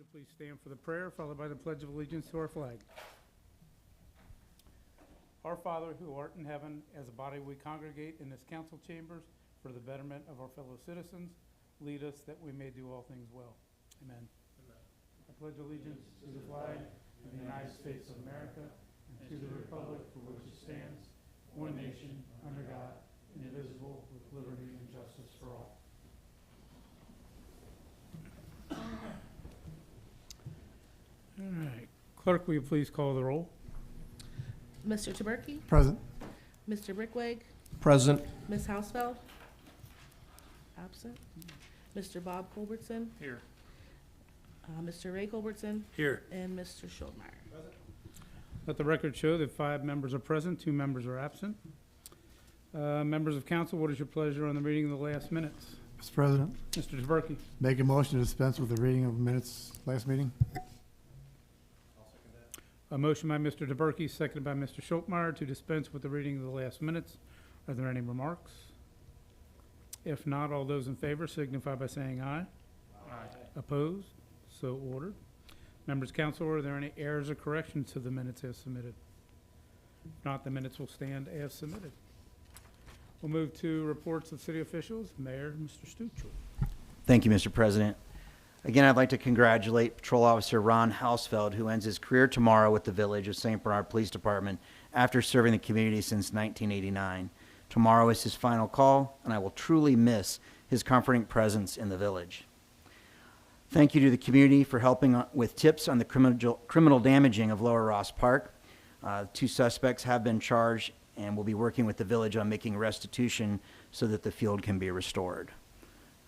to please stand for the prayer, followed by the Pledge of Allegiance to our flag. Our Father, who art in heaven, as a body we congregate in this council chambers for the betterment of our fellow citizens, lead us that we may do all things well. Amen. I pledge allegiance to the flag of the United States of America and to the republic for which it stands, one nation, under God, indivisible, with liberty and justice for all. All right. Clerk, will you please call the roll? Mr. Taberky? Present. Mr. Brickwig? Present. Ms. Hausfeld? Absent. Mr. Bob Culbertson? Here. Mr. Ray Culbertson? Here. And Mr. Schultmeyer. Let the record show that 5 members are present, 2 members are absent. Members of council, what is your pleasure on the reading of the last minutes? Mr. President, Mr. Taberky. make a motion to dispense with the reading of minutes last meeting. A motion by Mr. Taberky, seconded by Mr. Schultmeyer to dispense with the reading of the last minutes. Are there any remarks? If not, all those in favor signify by saying aye. Aye. Opposed? So ordered. Members of council, are there any errors or corrections to the minutes as submitted? If not, the minutes will stand as submitted. We'll move to reports of city officials. Mayor, Mr. Stuchel. Thank you, Mr. President. Again, I'd like to congratulate Patrol Officer Ron Hausfeld, who ends his career tomorrow with the Village of St. Bernard Police Department after serving the community since 1989. Tomorrow is his final call, and I will truly miss his comforting presence in the village. Thank you to the community for helping with tips on the criminal damaging of Lower Ross Park. 2 suspects have been charged and will be working with the village on making restitution so that the field can be restored.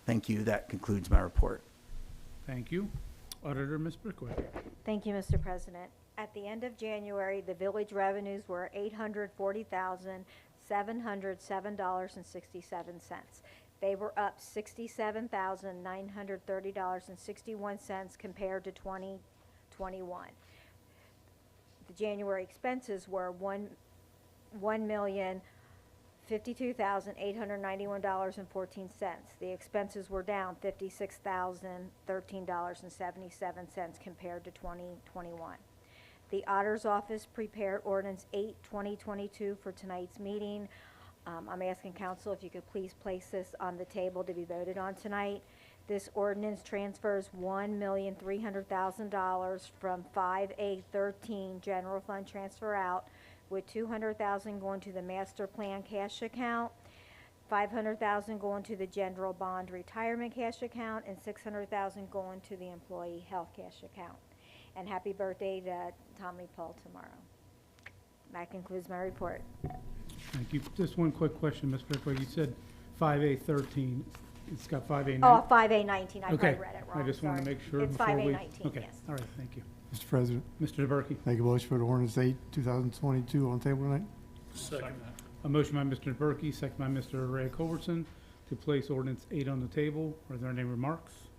Thank you. That concludes my report. Thank you. Auditor, Ms. Brickway. Thank you, Mr. President. At the end of January, the village revenues were $840,707.67. They were up $67,930.61 compared to 2021. The January expenses were $1,052,891.14. The expenses were down $56,013.77 compared to 2021. The Auditor's Office prepared Ordinance 8/2022 for tonight's meeting. I'm asking council if you could please place this on the table to be voted on tonight. This ordinance transfers $1,300,000 from 5A13 general fund transfer out, with $200,000 going to the master plan cash account, $500,000 going to the general bond retirement cash account, and $600,000 going to the employee health cash account. And happy birthday to Tommy Paul tomorrow. That concludes my report. Thank you. Just one quick question, Ms. Brickway. You said 5A13. It's got 5A19. Oh, 5A19, I Okay. probably read it wrong. I just want to Sorry. make sure It's before we... 5A19, Okay. yes. All right. Thank you. Mr. President, Mr. Taberky. make a motion for the ordinance 8, 2022 on the table tonight. A motion by Mr. Taberky, second by Mr. Ray Culbertson to place ordinance 8 on the table. Are there any remarks?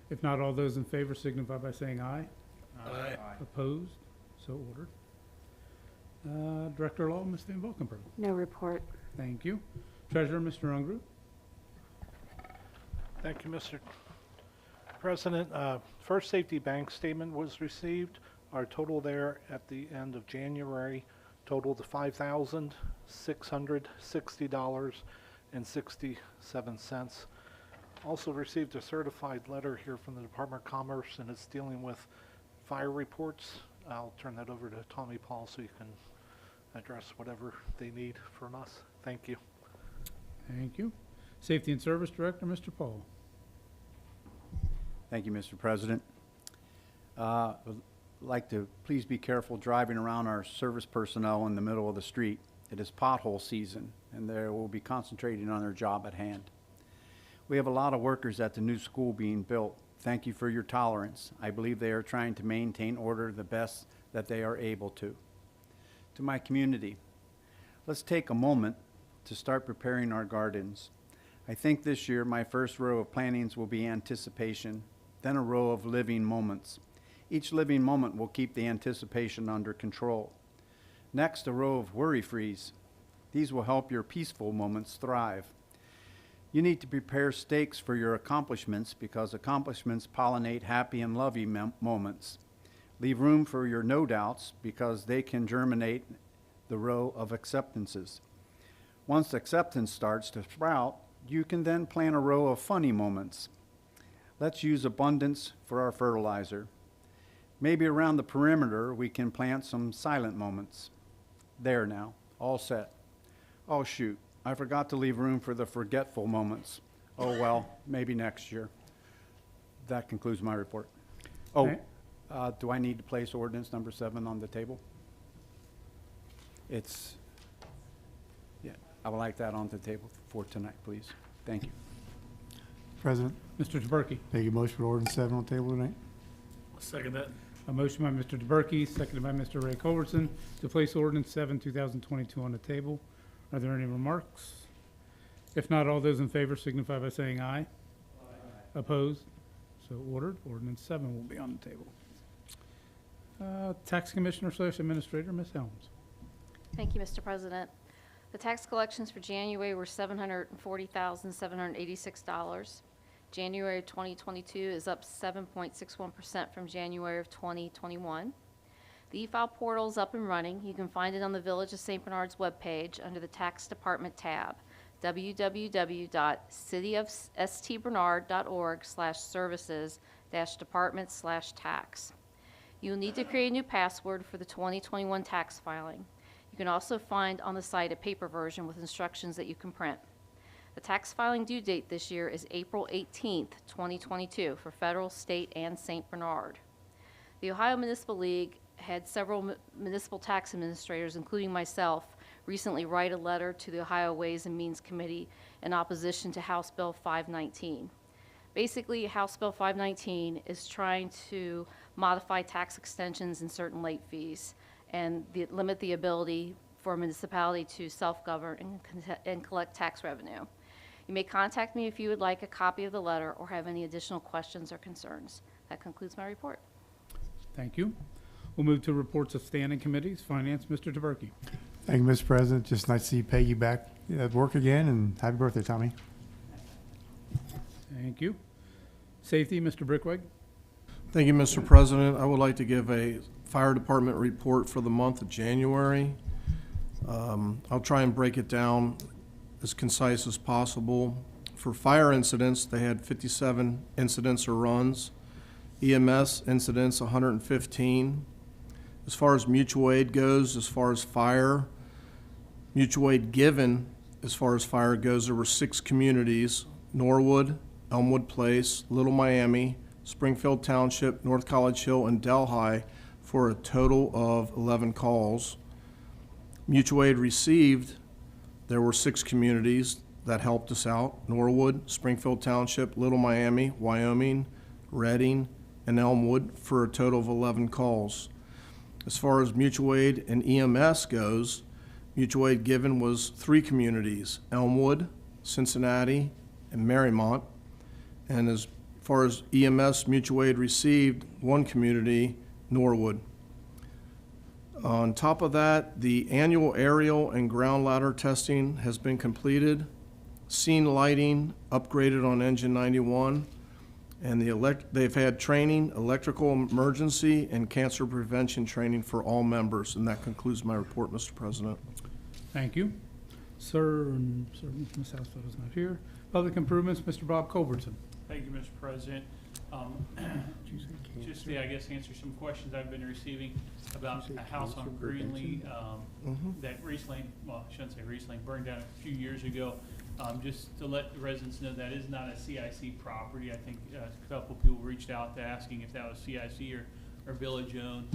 If not, all those in favor signify by saying aye. Aye. Opposed? So ordered. Director of Law, Ms. Van Valkenburg. No report. Thank you. Treasurer, Mr. Ungrue. Thank you, Mr. President. First Safety Bank statement was received. Our total there at the end of January totaled to $5,660.67. Also received a certified letter here from the Department of Commerce, and it's dealing with fire reports. I'll turn that over to Tommy Paul so you can address whatever they need from us. Thank you. Thank you. Safety and Service Director, Mr. Paul. Thank you, Mr. President. I'd like to please be careful driving around our service personnel in the middle of the street. It is pothole season, and they will be concentrating on their job at hand. We have a lot of workers at the new school being built. Thank you for your tolerance. I believe they are trying to maintain order the best that they are able to. To my community, let's take a moment to start preparing our gardens. I think this year my first row of plantings will be anticipation, then a row of living moments. Each living moment will keep the anticipation under control. Next, a row of worry-frees. These will help your peaceful moments thrive. You need to prepare stakes for your accomplishments because accomplishments pollinate happy and lovey moments. Leave room for your no doubts because they can germinate the row of acceptances. Once acceptance starts to sprout, you can then plant a row of funny moments. Let's use abundance for our fertilizer. Maybe around the perimeter we can plant some silent moments. There now, all set. Oh shoot, I forgot to leave room for the forgetful moments. Oh well, maybe next year. That concludes my report. Oh, Okay. do I need to place ordinance number 7 on the table? It's, yeah, I would like that on the table for tonight, please. Thank you. President, Mr. DeBerke. make a motion for ordinance 7 on the table tonight. Second that. A motion by Mr. DeBerke, seconded by Mr. Ray Culbertson, to place ordinance 7, 2022 on the table. Are there any remarks? If not, all those in favor signify by saying aye. Opposed? So ordered. Ordinance 7 will be on the table. Tax Commissioner / Administrator, Ms. Helms. Thank you, Mr. President. The tax collections for January were $740,786. January of 2022 is up 7.61% from January of 2021. The e-file portal is up and running. You can find it on the Village of St. Bernard's webpage under the Tax Department tab, www.cityofstbernard.org/services-department/tax. You will need to create a new password for the 2021 tax filing. You can also find on the site a paper version with instructions that you can print. The tax filing due date this year is April 18th, 2022 for federal, state, and St. Bernard. The Ohio Municipal League had several municipal tax administrators, including myself, recently write a letter to the Ohio Ways and Means Committee in opposition to House Bill 519. Basically, House Bill 519 is trying to modify tax extensions and certain late fees and limit the ability for a municipality to self-govern and collect tax revenue. You may contact me if you would like a copy of the letter or have any additional questions or concerns. That concludes my report. Thank you. We'll move to reports of standing committees. Finance, Mr. DeBerke. Thank you, Mr. President. Just nice to see Peggy back at work again, and happy birthday, Tommy. Thank you. Safety, Mr. Brickweg. Thank you, Mr. President. I would like to give a fire department report for the month of January. I'll try and break it down as concise as possible. For fire incidents, they had 57 incidents or runs. EMS incidents, 115. As far as mutual aid goes, as far as fire, mutual aid given, as far as fire goes, there were 6 communities: Norwood, Elmwood Place, Little Miami, Springfield Township, North College Hill, and Delhi, for a total of 11 calls. Mutual aid received, there were 6 communities that helped us out: Norwood, Springfield Township, Little Miami, Wyoming, Reading, and Elmwood, for a total of 11 calls. As far as mutual aid and EMS goes, mutual aid given was 3 communities: Elmwood, Cincinnati, and Marymount. And as far as EMS mutual aid received, 1 community, Norwood. On top of that, the annual aerial and ground ladder testing has been completed. Scene lighting upgraded on Engine 91. And they've had training, electrical emergency, and cancer prevention training for all members. And that concludes my report, Mr. President. Thank you. Sir, Ms. Housefeld is not here. Public Improvements, Mr. Bob Culbertson. Thank you, Mr. President. Just to, I guess, answer some questions I've been receiving about a house on Greenlee that recently, well, I shouldn't say recently, burned down a few years ago. Just to let the residents know, that is not a CIC property. I think a couple people reached out to asking if that was CIC or village owned.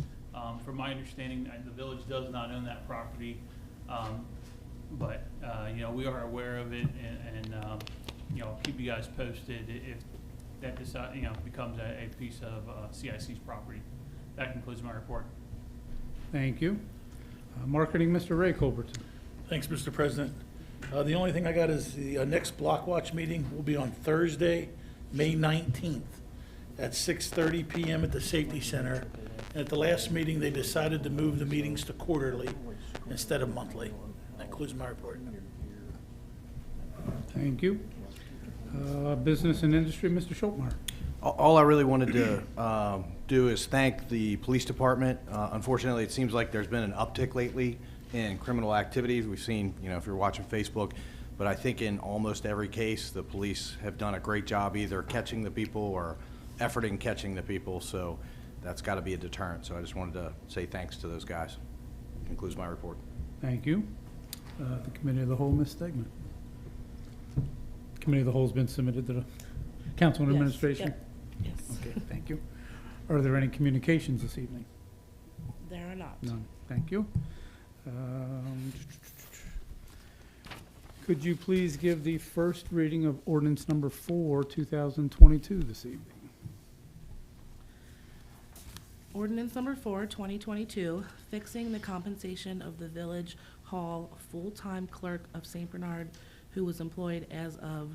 From my understanding, the village does not own that property. But you know, we are aware of it, and you know, keep you guys posted if that becomes a piece of CIC's property. That concludes my report. Thank you. Marketing, Mr. Ray Culbertson. Thanks, Mr. President. The only thing I got is the next Block Watch meeting will be on Thursday, May 19th at 6:30 p.m. at the Safety Center. And at the last meeting, they decided to move the meetings to quarterly instead of monthly. That concludes my report. Thank you. Business and Industry, Mr. Schultmeyer. All I really wanted to do is thank the police department. Unfortunately, it seems like there's been an uptick lately in criminal activities. We've seen, if you're watching Facebook, but I think in almost every case, the police have done a great job either catching the people or efforting catching the people, so that's got to be a deterrent. So I just wanted to say thanks to those guys. Concludes my report. Thank you. The Committee of the Whole, Ms. Stegman. Committee of the Whole's been submitted to the Council and Yes, Administration? yep, Yes, Okay, thank you. Are there any communications this evening? there are not. None. Thank you. Could you please give the first reading of ordinance number 4, 2022 this evening? Ordinance number 4, 2022, fixing the compensation of the Village Hall full-time clerk of St. Bernard who was employed as of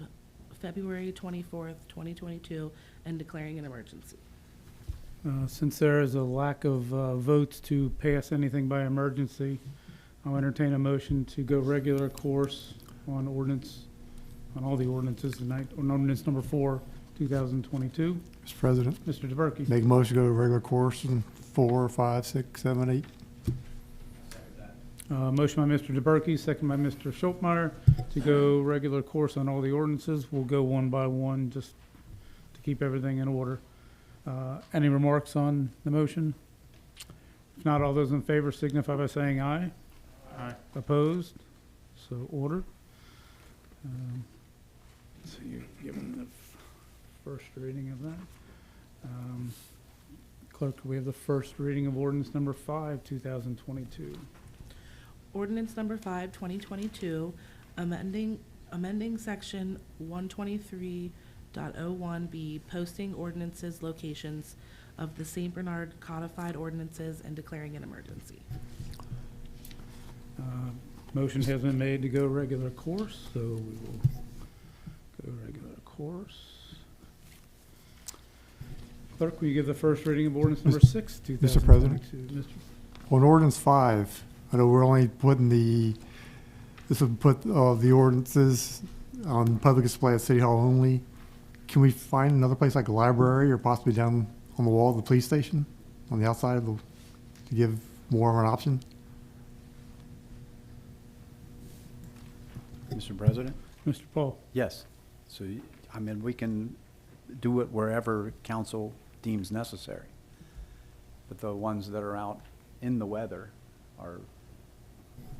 February 24th, 2022, and declaring an emergency. Since there is a lack of votes to pass anything by emergency, I'll entertain a motion to go regular course on all the ordinances tonight, on ordinance number 4, 2022. Mr. President, Mr. DeBerke. make a motion to go to regular course in 4, 5, 6, 7, 8. Motion by Mr. DeBerke, second by Mr. Schultmeyer, to go regular course on all the ordinances. We'll go one by one, just to keep everything in order. Any remarks on the motion? If not, all those in favor signify by saying aye. Aye. Opposed? So ordered. So you're given the first reading of that. Clerk, we have the first reading of ordinance number 5, 2022. Ordinance number 5, 2022, amending section 123.01B, posting ordinances locations of the St. Bernard codified ordinances and declaring an emergency. Motion has been made to go regular course, so we will go regular course. Clerk, will you give the first reading of ordinance number 6, 2022? Mr. President? Mr. On ordinance 5, I know we're only putting this would put the ordinances on public display at City Hall only. Can we find another place like a library or possibly down on the wall of the police station on the outside of to give more of an option? Mr. President? Mr. Paul. Yes. So, we can do it wherever council deems necessary. But the ones that are out in the weather are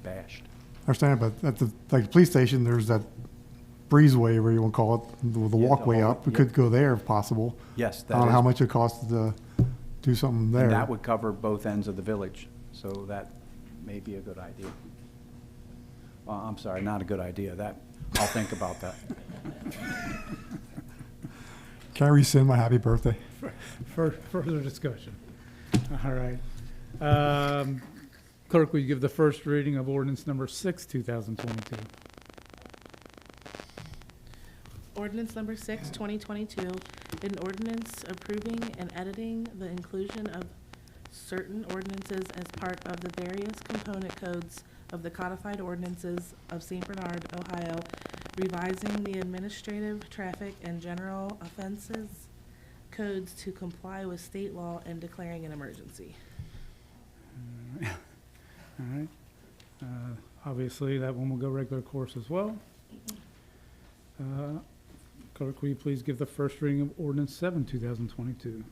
bashed. I understand, but at the police station, there's that breezeway, whatever you want to call it, with the Yeah, the walkway whole- up. We yeah. could go there if possible. Yes, I that don't know how is, much it costs to do something there. and that would cover both ends of the village, so that may be a good idea. Well, I'm sorry, not a good idea. I'll think about that. Can I rescind my happy birthday? Further discussion. All right. Clerk, will you give the first reading of ordinance number 6, 2022? Ordinance number 6, 2022, an ordinance approving and editing the inclusion of certain ordinances as part of the various component codes of the codified ordinances of St. Bernard, Ohio, revising the administrative, traffic, and general offenses codes to comply with state law and declaring an emergency. All right. Obviously, that one will go regular course as well. Clerk, will you please give the first reading of ordinance 7, 2022?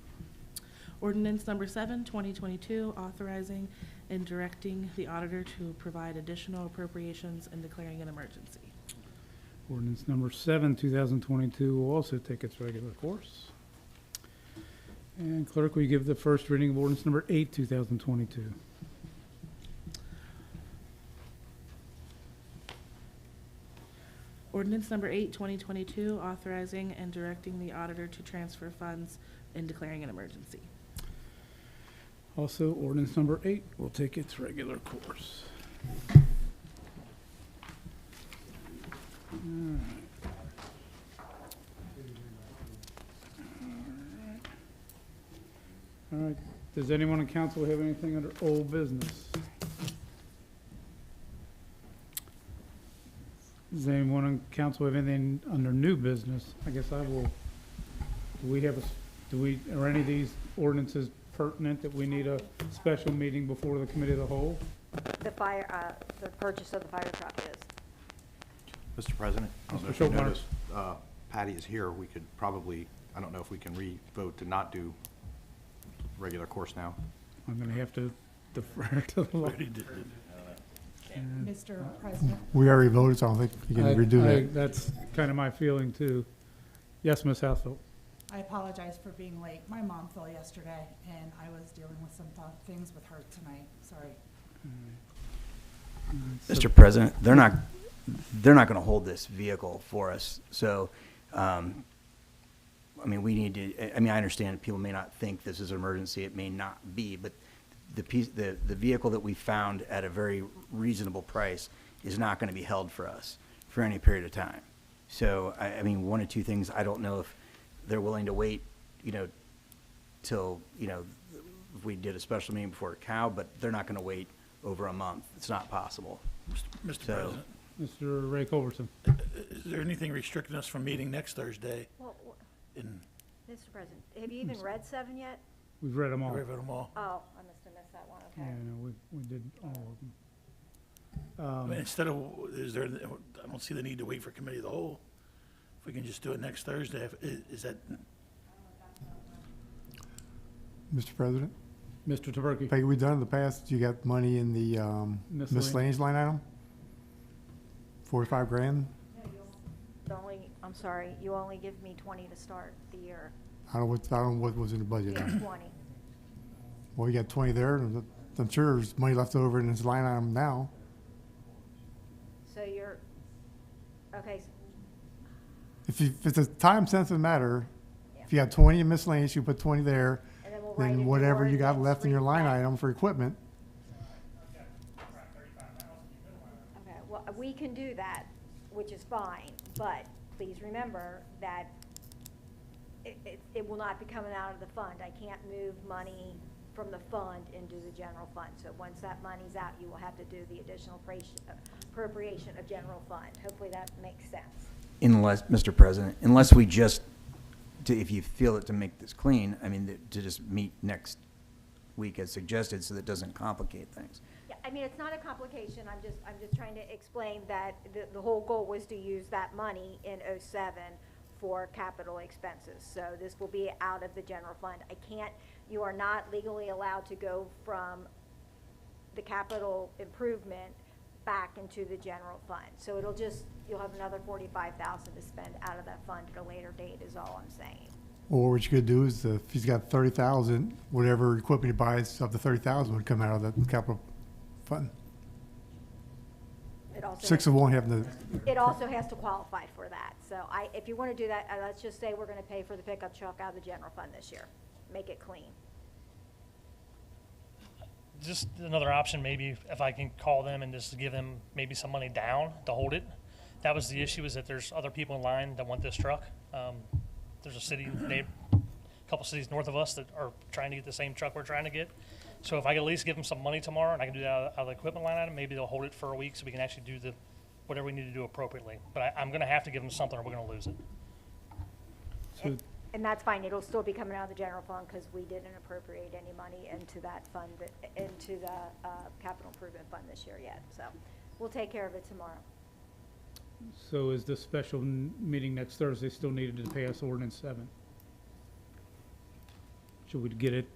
Ordinance number 7, 2022, authorizing and directing the auditor to provide additional appropriations and declaring an emergency. Ordinance number 7, 2022 will also take its regular course. And clerk, will you give the first reading of ordinance number 8, 2022? Ordinance number 8, 2022, authorizing and directing the auditor to transfer funds and declaring an emergency. Also, ordinance number 8 will take its regular course. All right. Does anyone in council have anything under old business? Does anyone on council have anything under new business? I guess I will, are any of these ordinances pertinent that we need a special meeting before the committee of the whole? The purchase of the fire truck is. Mr. President, I don't know Mr. if you Schultmeyer. noticed, Patty is here. We could probably, I don't know if we can re-vote to not do regular course now. I'm gonna have to defer to the law. Mr. President, We already voted, so I don't think you can redo that. That's kind of my feeling too. Yes, Ms. Housel. I apologize for being late. My mom fell yesterday, and I was dealing with some things with her tonight. Sorry. Mr. President, they're not going to hold this vehicle for us. So, I mean, we need to, I mean, I understand people may not think this is an emergency. It may not be, but the vehicle that we found at a very reasonable price is not going to be held for us for any period of time. So, I mean, one of two things. I don't know if they're willing to wait, till, if we did a special meeting before COW, but they're not going to wait over a month. It's not possible. Mr. So- President, Mr. Ray Culberson. is there anything restricting us from meeting next Thursday? Well, In, Mr. President, have you even read 7 yet? We've read them all. we vote them all? Oh, I must have missed that one, Yeah, okay. no, we did all of them. I mean, instead of, I don't see the need to wait for committee of the whole. If we can just do it next Thursday, is that, Mr. President, Mr. Taberky. Peggy, we done in the past, you got money in the Miscellaneous. miscellaneous line item? 45 grand? I'm sorry, you only give me 20 to start the year. I don't know what was in the budget. 20. Well, you got 20 there, and I'm sure there's money left over in this line item now. So you're, okay, If it's a time-sensitive matter, if you got 20 in miscellaneous, you put 20 there, and then we'll write then in whatever the you got ordinance, left in your line reflect- item for equipment, Okay, well, we can do that, which is fine, but please remember that it will not be coming out of the fund. I can't move money from the fund into the general fund. So once that money's out, you will have to do the additional appropriation of general fund. Hopefully that makes sense. Unless, Mr. President, unless we just, if you feel it to make this clean, I mean, to just meet next week as suggested so that it doesn't complicate things. Yeah, I mean, it's not a complication. I'm just trying to explain that the whole goal was to use that money in '07 for capital expenses. So this will be out of the general fund. You are not legally allowed to go from the capital improvement back into the general fund. So you'll have another $45,000 to spend out of that fund at a later date is all I'm saying. or what you could do is if he's got 30,000, whatever equipment he buys up to 30,000 would come out of the capital fund. It also 6 of one having to, It also has to qualify for that. So if you want to do that, let's just say we're going to pay for the pickup truck out of the general fund this year. Make it clean. Just another option, maybe if I can call them and just give them maybe some money down to hold it. That was the issue, is that there's other people in line that want this truck. There's a couple cities north of us that are trying to get the same truck we're trying to get. So if I could at least give them some money tomorrow and I can do that out of the equipment line item, maybe they'll hold it for a week so we can actually do whatever we need to do appropriately. But I'm gonna have to give them something or we're gonna lose it. So, And that's fine. It'll still be coming out of the general fund because we didn't appropriate any money into that fund, into the capital improvement fund this year yet. So we'll take care of it tomorrow. so is the special meeting next Thursday still needed to pass ordinance 7? Should we get it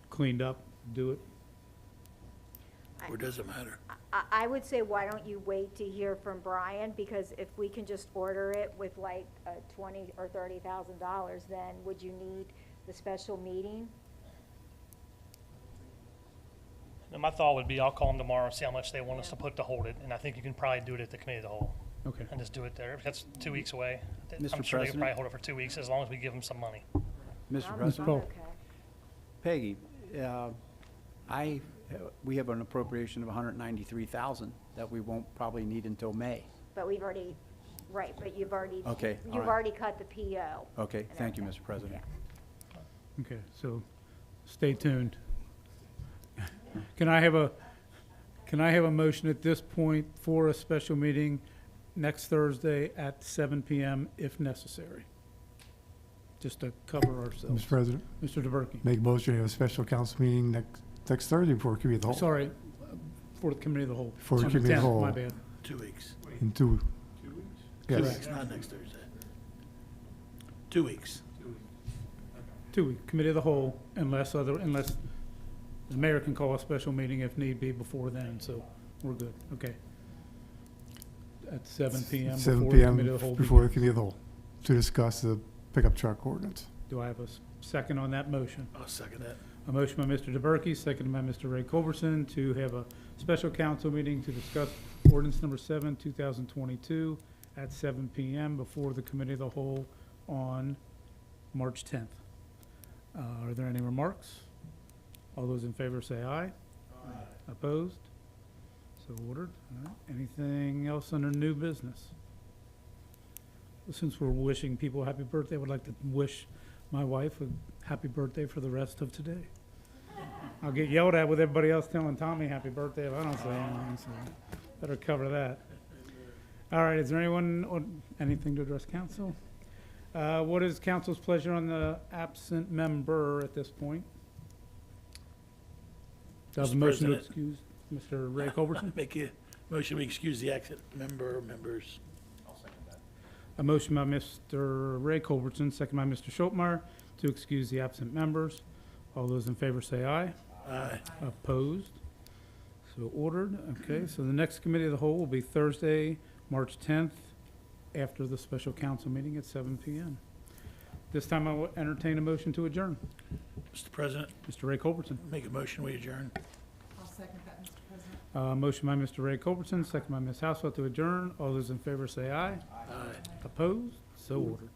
cleaned up, do it? or does it matter? I would say, why don't you wait to hear from Brian? Because if we can just order it with like $20,000 or $30,000, then would you need the special meeting? And my thought would be, I'll call them tomorrow and see how much they want us to put to hold it. And I think you can probably do it at the committee of the whole. Okay. And just do it there. That's 2 weeks away. Mr. I'm sure they can President? probably hold it for 2 weeks as long as we give them some money. Mr. I'm President? Paul. okay. Peggy, we have an appropriation of $193,000 that we won't probably need until May. But we've already, right, but you've already. Okay, all You've right. already cut the PO. Okay, and thank you, everything. Mr. President. Yeah. Okay, so stay tuned. Can I have a motion at this point for a special meeting next Thursday at 7 PM if necessary, just to cover ourselves. Mr. President, Mr. DeBerke. make a motion to have a special council meeting next Thursday before committee of the whole. Sorry, for the committee of the whole. For the On the committee of the 10th, whole. My bad. 2 weeks. In two, 2 weeks? yes. Correct, not next Thursday. 2 weeks. 2 week, committee of the whole, unless the mayor can call a special meeting if need be before then, so we're good, okay. At 7 PM. 7 before the committee PM of the whole before the begins. committee of the whole, to discuss the pickup truck ordinance. Do I have a second on that motion? I'll second that. A motion by Mr. DeBerke, seconded by Mr. Ray Culberson to have a special council meeting to discuss ordinance number 7, 2022 at 7 PM before the committee of the whole on March 10th. Are there any remarks? All those in favor say aye. Aye. Opposed? So ordered. All right. Anything else under new business? Since we're wishing people happy birthday, I would like to wish my wife a happy birthday for the rest of today. I'll get yelled at with everybody else telling Tommy happy birthday if I don't say anything, so better cover that. All right, is there anything to address council? What is council's pleasure on the absent member at this point? Do I have a Mr. motion to President. excuse Mr. Ray Culberson? Make a motion, we excuse the absent members. A motion by Mr. Ray Culberson, second by Mr. Schultmeyer to excuse the absent members. All those in favor say aye. Aye. Opposed? So ordered. Okay, so the next committee of the whole will be Thursday, March 10th, after the special council meeting at 7 PM. This time I will entertain a motion to adjourn. Mr. President, Mr. Ray Culberson. make a motion, we adjourn. I'll second that, Mr. President. Motion by Mr. Ray Culberson, second by Ms. Housewell to adjourn. All those in favor say aye. Aye. Opposed? So ordered.